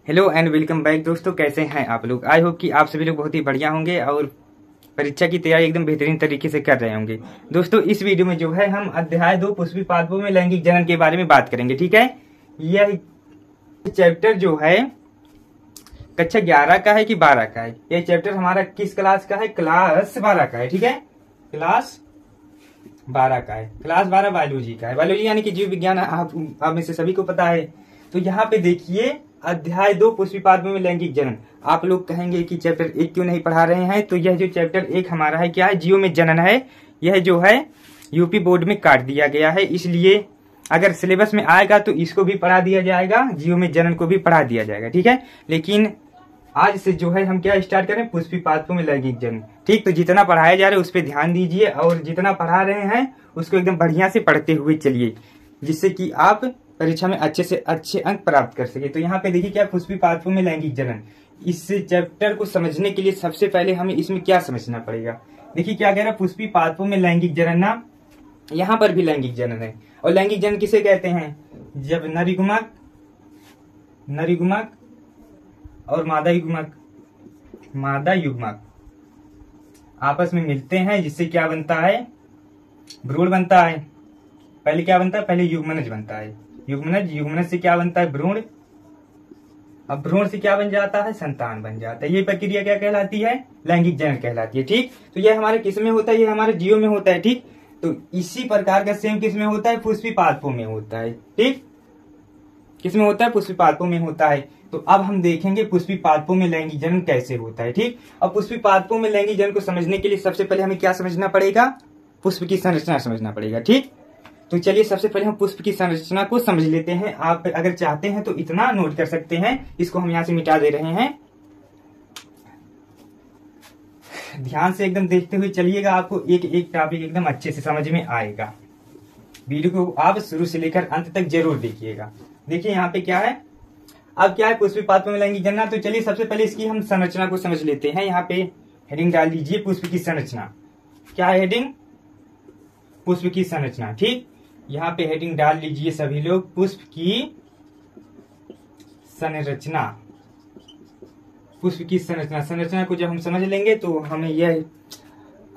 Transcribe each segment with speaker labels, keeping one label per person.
Speaker 1: Hello and welcome back दोस्तों, कैसे हैं आप लोग। आई होप कि आप सभी लोग बहुत ही बढ़िया होंगे और परीक्षा की तैयारी एकदम बेहतरीन तरीके से कर रहे होंगे। दोस्तों इस वीडियो में जो है हम अध्याय 2 पुष्पी पादपों में लैंगिक जनन के बारे में बात करेंगे। ठीक है, यह चैप्टर जो है कक्षा 11 का है कि 12 का है। यह चैप्टर हमारा किस क्लास का है? क्लास 12 का है। ठीक है, क्लास 12 का है। क्लास 12 बायोलॉजी का है। बायोलॉजी यानी कि जीव विज्ञान आप में से सभी को पता है। तो यहाँ पे देखिए अध्याय 2 पुष्पी पादपों में लैंगिक जनन। आप लोग कहेंगे कि चैप्टर 1 क्यों नहीं पढ़ा रहे हैं, तो यह जो चैप्टर 1 हमारा है क्या है, जीवों में जनन है। यह जो है यूपी बोर्ड में काट दिया गया है, इसलिए अगर सिलेबस में आएगा तो इसको भी पढ़ा दिया जाएगा, जीवों में जनन को भी पढ़ा दिया जाएगा। ठीक है, लेकिन आज से जो है हम क्या स्टार्ट करें, पुष्पी पादपों में लैंगिक जनन। ठीक, तो जितना पढ़ाया जा रहा है उस पर ध्यान दीजिए और जितना पढ़ा रहे हैं उसको एकदम बढ़िया से पढ़ते हुए चलिए, जिससे कि आप परीक्षा में अच्छे से अच्छे अंक प्राप्त कर सके। तो यहाँ पे देखिए क्या, पुष्पी पादपों में लैंगिक जनन। इस चैप्टर को समझने के लिए सबसे पहले हमें इसमें क्या समझना पड़ेगा। देखिए क्या कह रहा है, पुष्पी पादपों में लैंगिक जनन ना, यहाँ पर भी लैंगिक जनन है। और लैंगिक जनन किसे कहते हैं? जब नर और मादा युग्मक आपस में मिलते हैं, जिससे क्या बनता है, भ्रूण बनता है। पहले क्या बनता है, पहले युग्मनज बनता है। युग्मनज से क्या बनता है, भ्रूण। अब भ्रूण से क्या बन जाता है, संतान बन जाता है। ये प्रक्रिया क्या कहलाती है, लैंगिक जनन कहलाती है। ठीक, तो यह हमारे किस में होता है, ये हमारे जीवों में होता है। ठीक, तो इसी प्रकार का सेम किस में होता है, पुष्पी पादपों में होता है। ठीक, किस में होता है, पुष्पी पादपों में होता है। तो अब हम देखेंगे पुष्पी पादपों में लैंगिक जनन कैसे होता है। ठीक, अब पुष्पी पादपों में लैंगिक जनन को समझने के लिए सबसे पहले हमें क्या समझना पड़ेगा, पुष्प की संरचना समझना पड़ेगा। ठीक, तो चलिए सबसे पहले हम पुष्प की संरचना को समझ लेते हैं। आप अगर चाहते हैं तो इतना नोट कर सकते हैं, इसको हम यहां से मिटा दे रहे हैं। ध्यान से एकदम देखते हुए चलिएगा, आपको एक एक टॉपिक एकदम अच्छे से समझ में आएगा। वीडियो को आप शुरू से लेकर अंत तक जरूर देखिएगा। देखिए यहाँ पे क्या है, अब क्या है पुष्पी पादपों में लैंगिक जनन। तो चलिए सबसे पहले इसकी हम संरचना को समझ लेते हैं। यहाँ पे हेडिंग डाल दीजिए, पुष्प की संरचना। क्या है हेडिंग, पुष्प की संरचना। ठीक, यहाँ पे हेडिंग डाल लीजिए सभी लोग, पुष्प की संरचना। पुष्प की संरचना, संरचना को जब हम समझ लेंगे तो हमें यह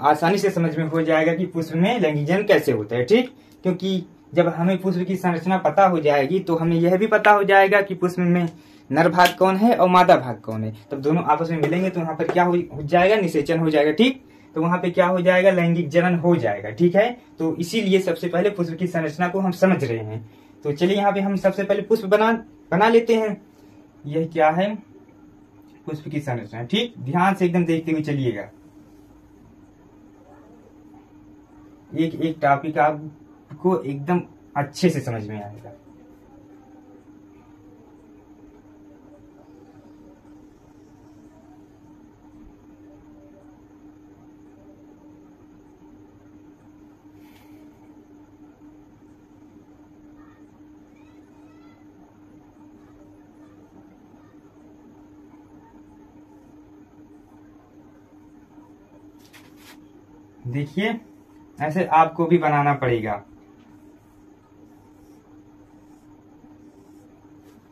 Speaker 1: आसानी से समझ में हो जाएगा कि पुष्प में लैंगिक जनन कैसे होता है। ठीक, क्योंकि जब हमें पुष्प की संरचना पता हो जाएगी तो हमें यह भी पता हो जाएगा कि पुष्प में नर भाग कौन है और मादा भाग कौन है। तब दोनों आपस में मिलेंगे तो वहां पर क्या हो जाएगा, निषेचन हो जाएगा। ठीक, तो वहां पे क्या हो जाएगा, लैंगिक जनन हो जाएगा। ठीक है, तो इसीलिए सबसे पहले पुष्प की संरचना को हम समझ रहे हैं। तो चलिए यहाँ पे हम सबसे पहले पुष्प बना लेते हैं। यह क्या है, पुष्प की संरचना। ठीक, ध्यान से एकदम देखते हुए चलिएगा, एक एक टॉपिक आपको एकदम अच्छे से समझ में आएगा। देखिए ऐसे आपको भी बनाना पड़ेगा।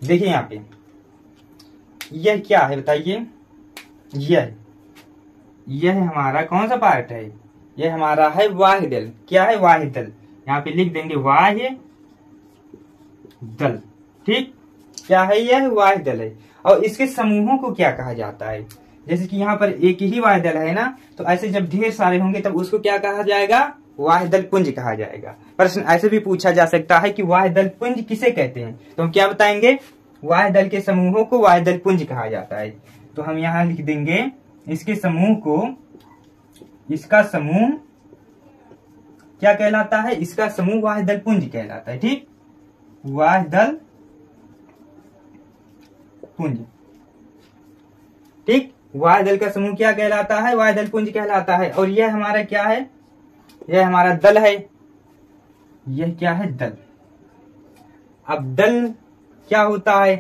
Speaker 1: देखिए यहाँ पे यह क्या है बताइए, यह हमारा कौन सा पार्ट है, यह हमारा है वाह्य दल। क्या है, वाह्य दल। यहाँ पे लिख देंगे वाह्य दल। ठीक, क्या है, यह वाह्य दल है। और इसके समूहों को क्या कहा जाता है, जैसे कि यहाँ पर एक ही वाह्य दल है ना, तो ऐसे जब ढेर सारे होंगे तब उसको क्या कहा जाएगा, वाह्य दल पुंज कहा जाएगा। प्रश्न ऐसे भी पूछा जा सकता है कि वाह्य दल पुंज किसे कहते हैं, तो हम क्या बताएंगे, वाह्य दल के समूहों को वाह्य दल पुंज कहा जाता है। तो हम यहाँ लिख देंगे इसके समूह को, इसका समूह क्या कहलाता है, इसका समूह वाह्य दल पुंज कहलाता है। ठीक, वाह्य दल पुंज। ठीक, वाह्य दल का समूह क्या कहलाता है, वाह्य दल पुंज कहलाता है। और यह हमारा क्या है, यह हमारा दल है। यह क्या है, दल। अब दल क्या होता है,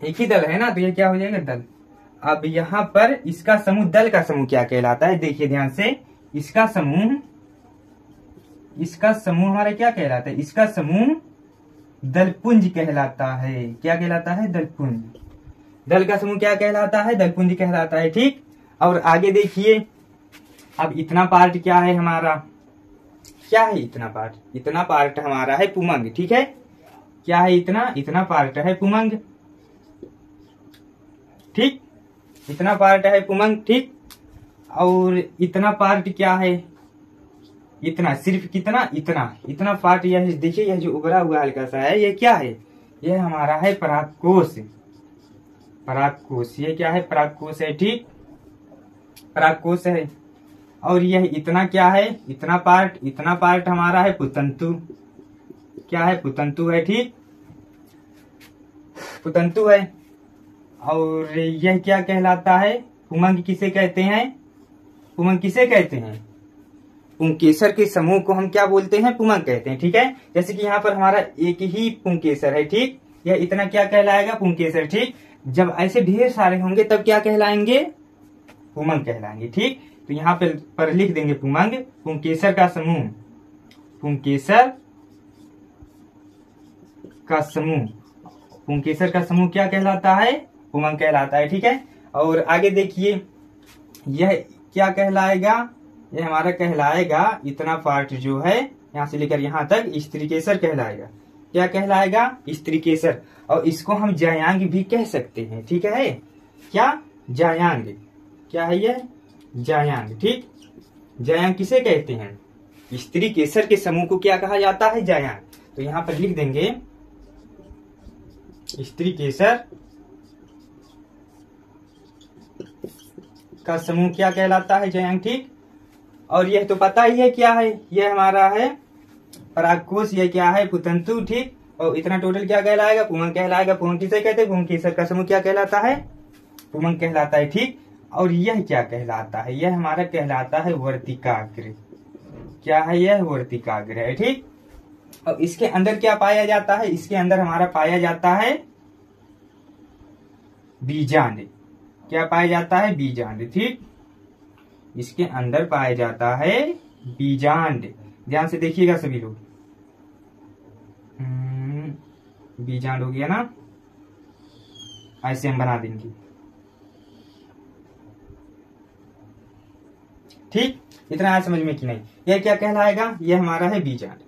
Speaker 1: एक ही दल है ना, तो यह क्या हो जाएगा, दल। अब यहाँ पर इसका समूह, दल का समूह क्या कहलाता है, देखिए ध्यान से, इसका समूह हमारा क्या कहलाता है, इसका समूह दलपुंज कहलाता है। क्या कहलाता है? दलपुंज। दल का समूह क्या कहलाता है? दलपुंज कहलाता है। ठीक, और आगे देखिए, अब इतना पार्ट क्या है हमारा? क्या है इतना पार्ट? इतना पार्ट हमारा है पुमंग। ठीक है, क्या है इतना? इतना पार्ट है पुमंग। ठीक, इतना पार्ट है पुमंग। ठीक, और इतना पार्ट क्या है? इतना, सिर्फ कितना? इतना पार्ट। यह देखिए, यह जो उभरा हुआ हल्का सा है, ये क्या है? यह हमारा है परागकोश। परागकोश, ये क्या है? परागकोश है। ठीक, परागकोश है। और यह इतना क्या है? इतना पार्ट हमारा है पुतंतु। क्या है? पुतंतु है। ठीक, पुतंतु है। और यह क्या कहलाता है? पुमंग किसे कहते हैं? पुमंग किसे कहते हैं? पुंकेसर के समूह को हम क्या बोलते हैं? पुमंग कहते हैं। ठीक है, जैसे कि यहाँ पर हमारा एक ही पुंकेसर है। ठीक, यह इतना क्या कहलाएगा? पुंकेसर। ठीक, जब ऐसे ढेर सारे होंगे तब क्या कहलाएंगे? पुमंग कहलाएंगे। ठीक, तो यहाँ पर लिख देंगे पुमंग, पुंकेसर का समूह। पुंकेसर का समूह, पुंकेसर का समूह क्या कहलाता है? पुमंग कहलाता है। ठीक है, और आगे देखिए, यह क्या कहलाएगा? यह हमारा कहलाएगा, इतना पार्ट जो है यहाँ से लेकर यहाँ तक स्त्रीकेसर कहलाएगा। क्या कहलाएगा? स्त्रीकेसर। और इसको हम जायांग भी कह सकते हैं। ठीक है, क्या? जायांग। क्या है यह? जायांग। ठीक, जायांग किसे कहते हैं? स्त्री केसर के समूह को क्या कहा जाता है? जायांग। तो यहाँ पर लिख देंगे स्त्री केसर का समूह क्या कहलाता है? जायांग। ठीक, और यह तो पता ही है क्या है? यह हमारा है परागकोश। यह क्या है? पुतंतु। ठीक, और इतना टोटल क्या कहलाएगा? पुमंग कहलाएगा। पुमंग किसे कहते हैं? पुंकेसर का समूह क्या कहलाता है? पुमंग कहलाता है। ठीक, और यह क्या कहलाता है? यह हमारा कहलाता है वर्तिकाग्र। क्या है यह? वर्तिकाग्र है। ठीक, और इसके अंदर क्या पाया जाता है? इसके अंदर हमारा पाया जाता है बीजांड। क्या पाया जाता है? बीजांड। ठीक, इसके अंदर पाया जाता है बीजांड। ध्यान से देखिएगा सभी लोग। बीजांड हो गया ना, ऐसे हम बना देंगे। ठीक, इतना है समझ में कि नहीं? यह क्या कहलाएगा? यह हमारा है बीजांड।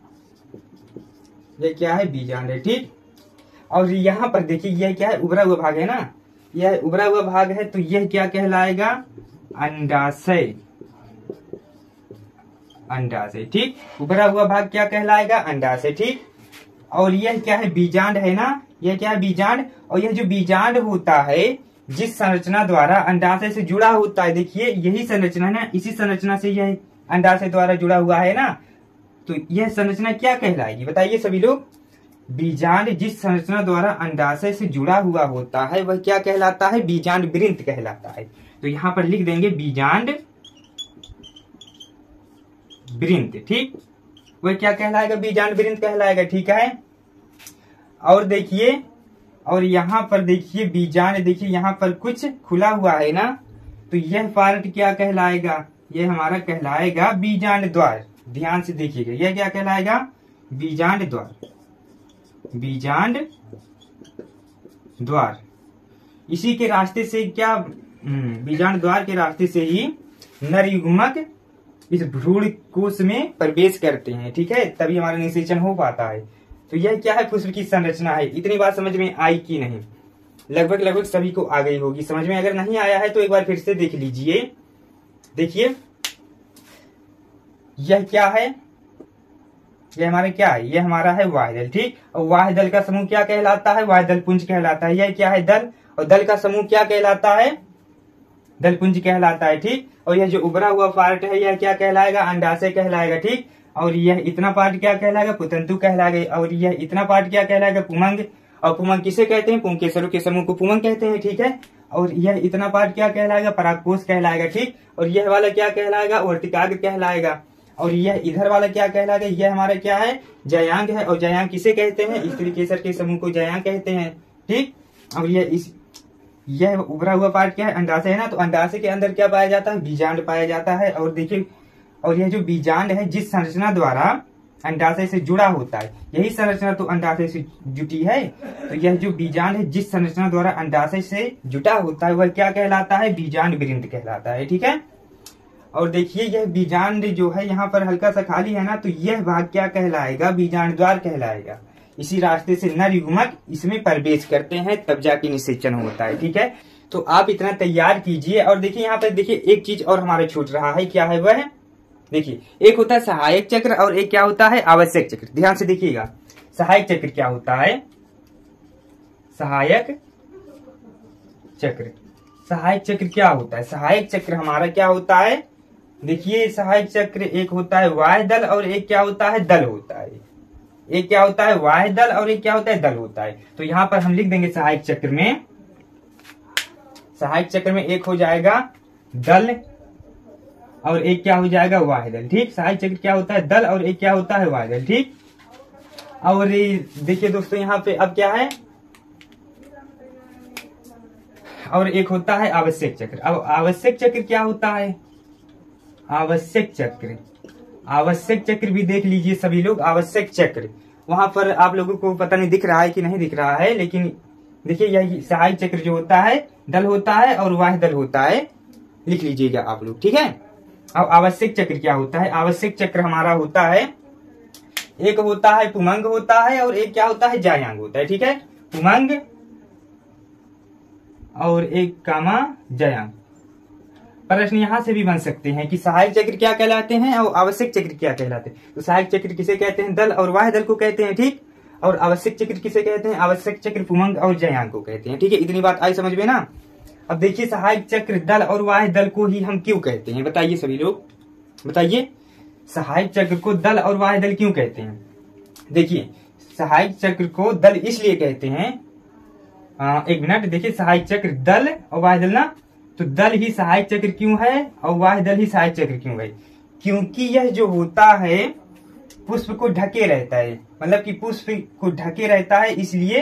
Speaker 1: यह क्या है? बीजांड है। ठीक, और यहाँ पर देखिए, यह क्या है? उभरा हुआ भाग है ना, यह उभरा हुआ भाग है, तो यह क्या कहलाएगा? अंडाशय। अंडाशय। ठीक, उभरा हुआ भाग क्या कहलाएगा? अंडाशय। ठीक, और यह क्या है? बीजांड है ना, यह क्या है? बीजांड। और यह जो बीजांड होता है, जिस संरचना द्वारा अंडाशय से जुड़ा होता है, देखिए यही संरचना है ना, इसी संरचना से यह अंडाशय द्वारा जुड़ा हुआ है ना, तो यह संरचना क्या कहलाएगी? बताइए सभी लोग। बीजांड जिस संरचना द्वारा अंडाशय से जुड़ा हुआ होता है वह क्या कहलाता है? बीजांड वृंत कहलाता है। तो यहाँ पर लिख देंगे बीजांड वृंत। ठीक, वह क्या कहलाएगा? बीजांड वृंत कहलाएगा। ठीक है, और देखिए, और यहाँ पर देखिए बीजांड, देखिए यहाँ पर कुछ खुला हुआ है ना, तो यह पार्ट क्या कहलाएगा? यह हमारा कहलाएगा बीजांड द्वार। ध्यान से देखिएगा, यह क्या कहलाएगा? बीजांड द्वार। बीजांड द्वार। इसी के रास्ते से क्या, बीजांड द्वार के रास्ते से ही नर युग्मक इस भ्रूण कोश में प्रवेश करते हैं। ठीक है, तभी हमारा निषेचन हो पाता है। तो यह क्या है? पुष्प की संरचना है। इतनी बात समझ में आई कि नहीं? लगभग सभी को आ गई होगी समझ में। अगर नहीं आया है तो एक बार फिर से देख लीजिए। देखिए, यह क्या है? यह हमारा क्या है? यह हमारा है वाह्य दल। ठीक, और वाह्य दल का समूह क्या कहलाता है? वाह्य दल पुंज कहलाता है। यह क्या है? दल। और दल का समूह क्या कहलाता है? दल पुंज कहलाता है। ठीक, और यह जो उभरा हुआ पार्ट है यह क्या कहलाएगा? अंडाशय कहलाएगा। ठीक, और यह इतना पार्ट क्या कहलाएगा? पुतंतु कहलाएगा। और यह इतना पार्ट क्या कहलाएगा? पुमंग। और पुमंग किसे कहते हैं? पुंकेसरों के समूह को पुमंग कहते हैं। ठीक है, और यह इतना पार्ट क्या कहलाएगा? परागकोश कहलाएगा। ठीक, और यह वाला क्या कहलाएगा? वर्तिकाग्र कहलाएगा। और यह इधर वाला क्या कहलाएगा? यह हमारा क्या है? जयांग है। और जयांग किसे कहते हैं? स्त्रीकेसर के समूह को जयांग कहते हैं। ठीक, और यह उभरा हुआ पार्ट क्या है? अंडाशय है ना, तो अंडाशय के अंदर क्या पाया जाता है? बीजांड पाया जाता है। और देखिए, और यह जो बीजांड है जिस संरचना द्वारा अंडाशय से जुड़ा होता है। यही संरचना तो अंडाशय से जुटी है। तो यह जो बीजांड है जिस संरचना द्वारा अंडाशय से जुटा होता है वह क्या कहलाता है? बीजांड वृंत कहलाता है। ठीक है। और देखिए यह बीजांड जो है यहाँ पर हल्का सा खाली है ना, तो यह भाग क्या कहलाएगा? बीजांड द्वार कहलाएगा। इसी रास्ते से नर युग्मक इसमें प्रवेश करते हैं तब जाके निषेचन होता है। ठीक है। तो आप इतना तैयार कीजिए। और देखिए यहाँ पर देखिए एक चीज और हमारा छूट रहा है, क्या है वह? देखिए एक होता है सहायक चक्र और एक क्या होता है? आवश्यक चक्र। ध्यान से देखिएगा, सहायक चक्र क्या होता है? सहायक चक्र, सहायक चक्र क्या होता है? सहायक चक्र हमारा क्या होता है? देखिए सहायक चक्र एक होता है बाह्य दल और एक क्या होता है? दल होता है। एक क्या होता है? बाह्य दल और एक क्या होता है? दल होता है। तो यहाँ पर हम लिख देंगे सहायक चक्र में, सहायक चक्र में एक हो जाएगा दल और एक क्या हो जाएगा? बाह्य दल। ठीक। सहायक चक्र क्या होता है? दल और एक क्या होता है? बाह्य दल। ठीक। और देखिए दोस्तों यहाँ पे अब क्या है? और एक होता है आवश्यक चक्र। अब आवश्यक चक्र क्या होता है? आवश्यक चक्र, आवश्यक चक्र भी देख लीजिए सभी लोग। आवश्यक चक्र वहां पर आप लोगों को पता नहीं दिख रहा है कि नहीं दिख रहा है, लेकिन देखिए यह सहायक चक्र जो होता है दल होता है और बाह्य दल होता है, लिख लीजिएगा आप लोग। ठीक है। अब आवश्यक चक्र क्या होता है? आवश्यक चक्र हमारा होता है, एक होता है पुमंग होता है और एक क्या होता है? जायांग होता है। ठीक है। पुमंग और एक कामा जायांग। प्रश्न यहां से भी बन सकते हैं कि सहायक चक्र क्या कहलाते हैं और आवश्यक चक्र क्या कहलाते हैं। तो सहायक चक्र किसे कहते हैं? दल और बाह्य दल को कहते हैं। ठीक। और आवश्यक चक्र किसे कहते हैं? आवश्यक चक्र पुमंग और जायांग को कहते हैं। ठीक है। इतनी बात आई समझ में ना। अब देखिए सहायक चक्र दल और बाह्य दल को ही हम क्यों कहते हैं? बताइए सभी लोग, बताइए सहायक चक्र को दल और बाह्य दल क्यों कहते हैं? देखिए सहायक चक्र को दल इसलिए कहते हैं, एक मिनट, देखिए सहायक चक्र दल और बाह्य दल ना, तो दल ही सहायक चक्र क्यों है और बाह्य दल ही सहायक चक्र क्यों है? क्योंकि यह जो होता है पुष्प को ढके रहता है, मतलब कि पुष्प को ढके रहता है, इसलिए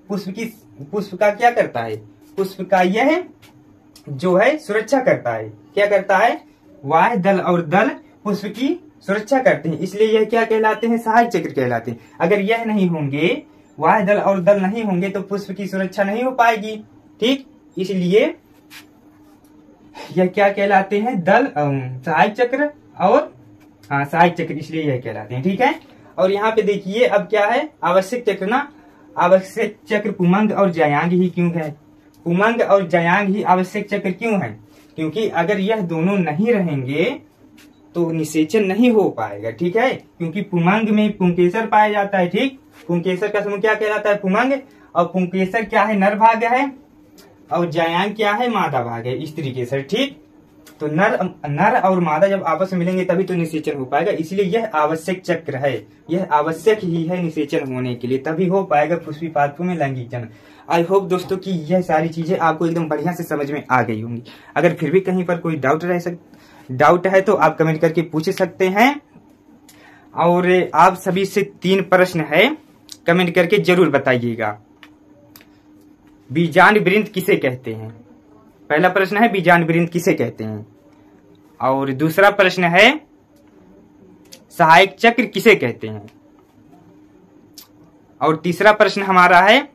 Speaker 1: पुष्प का क्या करता है? पुष्प का यह जो है सुरक्षा करता है। क्या करता है? बाह्य दल और दल पुष्प की सुरक्षा करते हैं, इसलिए यह क्या कहलाते हैं? सहायक चक्र कहलाते हैं। अगर यह नहीं होंगे, बाह्य दल और दल नहीं होंगे तो पुष्प की सुरक्षा नहीं हो पाएगी। ठीक। इसलिए यह क्या कहलाते हैं? दल सहायक चक्र और सहायक चक्र, इसलिए यह कहलाते हैं। ठीक है। और यहाँ पे देखिए अब क्या है? आवश्यक चक्र ना, आवश्यक चक्र पुमंग और जायांग ही क्यों है? पुमंग और जायांग ही आवश्यक चक्र क्यों है? क्योंकि अगर यह दोनों नहीं रहेंगे तो निषेचन नहीं हो पाएगा। ठीक है। क्योंकि पुमंग में पुंकेसर पाया जाता है। ठीक। पुंकेसर का समूह क्या कहलाता है? पुमंग। और पुंकेसर क्या है? नर भाग है और जायांग क्या है? मादा भाग है, स्त्री केसर। ठीक। तो नर और मादा जब आपस में मिलेंगे तभी तो निषेचन हो पाएगा, इसलिए यह आवश्यक चक्र है। यह आवश्यक ही है निषेचन होने के लिए, तभी हो पाएगा पुष्पी पादपों में लैंगिक जनन। आई होप दोस्तों कि यह सारी चीजें आपको एकदम बढ़िया से समझ में आ गई होंगी। अगर फिर भी कहीं पर कोई डाउट है तो आप कमेंट करके पूछ सकते हैं। और आप सभी से 3 प्रश्न है, कमेंट करके जरूर बताइएगा। बीजांड वृंत किसे कहते हैं? पहला प्रश्न है बीजांड वृंत किसे कहते हैं, और दूसरा प्रश्न है सहायक चक्र किसे कहते हैं, और तीसरा प्रश्न हमारा है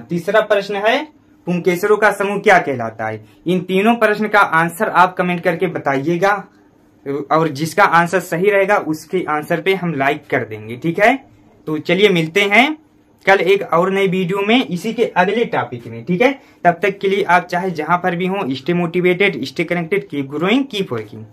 Speaker 1: तीसरा प्रश्न है पुंकेसरों का समूह क्या कहलाता है। इन तीनों प्रश्न का आंसर आप कमेंट करके बताइएगा, और जिसका आंसर सही रहेगा उसके आंसर पे हम लाइक कर देंगे। ठीक है। तो चलिए मिलते हैं कल एक और नई वीडियो में इसी के अगले टॉपिक में। ठीक है। तब तक के लिए आप चाहे जहां पर भी हो, stay motivated, stay connected, keep growing, keep working.